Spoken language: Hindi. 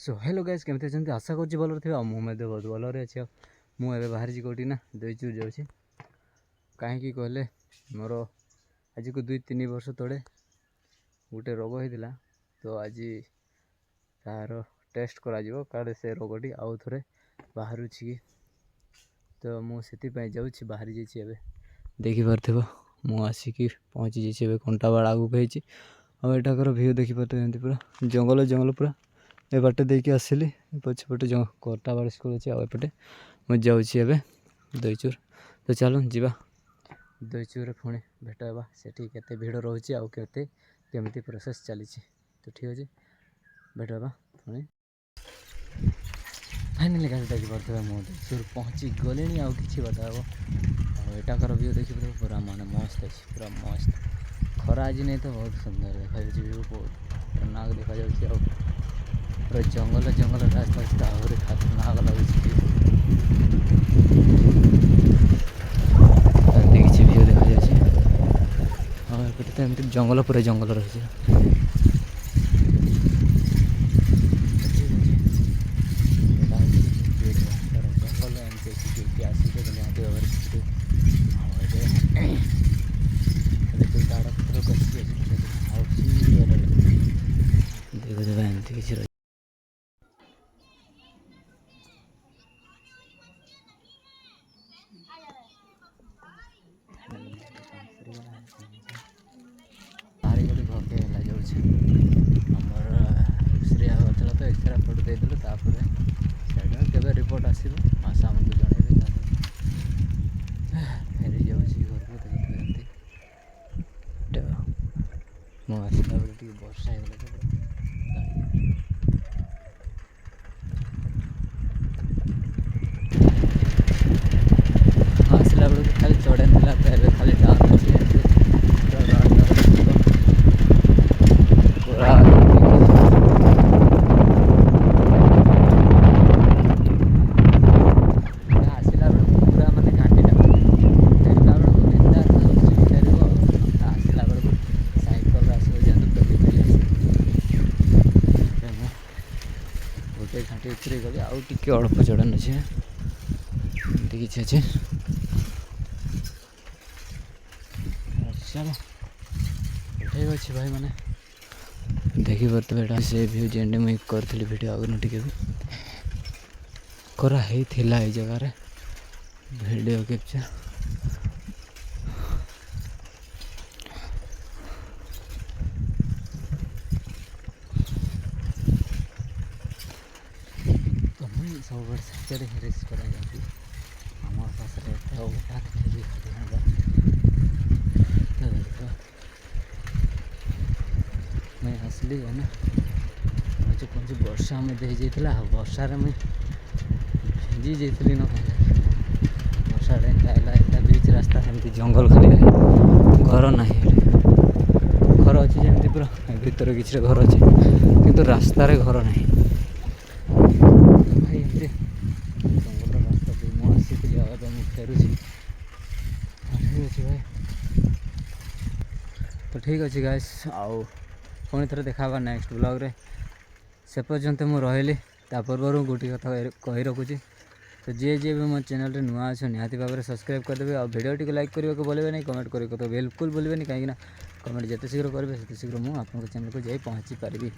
सो हेलो गाइस केमती अच्छे आशा कर भल थे मुझे बहुत भलि अच्छे मुझे बाहरी कौटी ना दईचूर जाऊँगी कहीं कहले मोर आज को 2-3 वर्ष तले गोटे रोग होता तो आज तार टेस्ट करा से रोगटी आउ थे बाहर कि तो मुझे जाऊँगी बाहरी जाइए देखिपे मुसिक पहुँची जाइए कंटाबाड़ आगू कही आठाकर भ्यू देखिपे पूरा जंगल जंगल पूरा ए बाटे देकी आसिली पछपटे कंटाबाड़ स्कूल अच्छे आउपटे मुझे जाऊँगी दईचूर तो चलो जीवा दईचूर पुणी भेट होगा सेठी केते भीड़ रोचे आउ केते केमती प्रोसेस चली तो ठीक अच्छे भेट होगा पुणी फाइनाली गाड़ी देखिपे मुझे दईचूर पहुँची गले आउ कि बात हे एटाकर व्यू देखिए पूरा माने मस्त अच्छे पूरा मस्त खरा आज नहीं तो बहुत सुंदर देखा व्यू बहुत खतरनाक देखा जाऊँगी पूरा जंगल जंगल रास्ता आहरी खतरनाक लगुच व्यू देखा जाए एमती जंगल पूरा जंगल रही जंगल एमती आसिक निहाती देखो देखो एमती किसी बाहरी गोटे घटे है जामर एक्सरे होता तो एक्सरे फोटो देदेलु के रिपोर्ट आसो आशा आमको जनइबे फेरी जाऊँगी घर को देखते मुझे बेले वर्षा आसला बेलू खाली चढ़े ना खाली डाउन पूरा आसला बेलू पूरा मानने घाटी फेरला बेलू निंदा फेर आसला बेलू सैकल आस गोटे घाटी उतरी गली आउ टे अल्प चढ़ान अच्छे एमती किसी अच्छे चलो ठीक अच्छे भाई मैंने देखिपे से व्यू जेन मुझे करी भिड आगे टे कराई जगार भिडियो कैप्चर तो मुझे सब सैटरडे रेस करा आम पास मैं आसली है ना आज कौन वर्षा में दे जाता वर्षार मुझे भिजी जाती न वर्षा आइला बीच रास्ता एमती जंगल खाली घर ना घर अच्छे जमी पूरा भर किसी घर अच्छे किंतु रास्तार घर ना भाई एमती जंगल रास्ता दे मुझे फेरुची ठीक अच्छे भाई तो ठीक अच्छे गाइस आउ पुणी थे देखा नेक्स्ट ब्लॉग रे से पर्यंत मुझे रही पूर्व गोटे कथा कही रखुची तो जी भी मो चैनल रे नुआ अच्छे निहाती भाव में सब्सक्राइब करदेवे और वीडियो टी लाइक करने को बोलेंगे नहीं कमेंट करके तो बिल्कुल बोलेंगे कहीं कमेंट जिते शीघ्र करेंगे से शीघ्र मुझे आपको चैनल को जाई पहुँची पारि।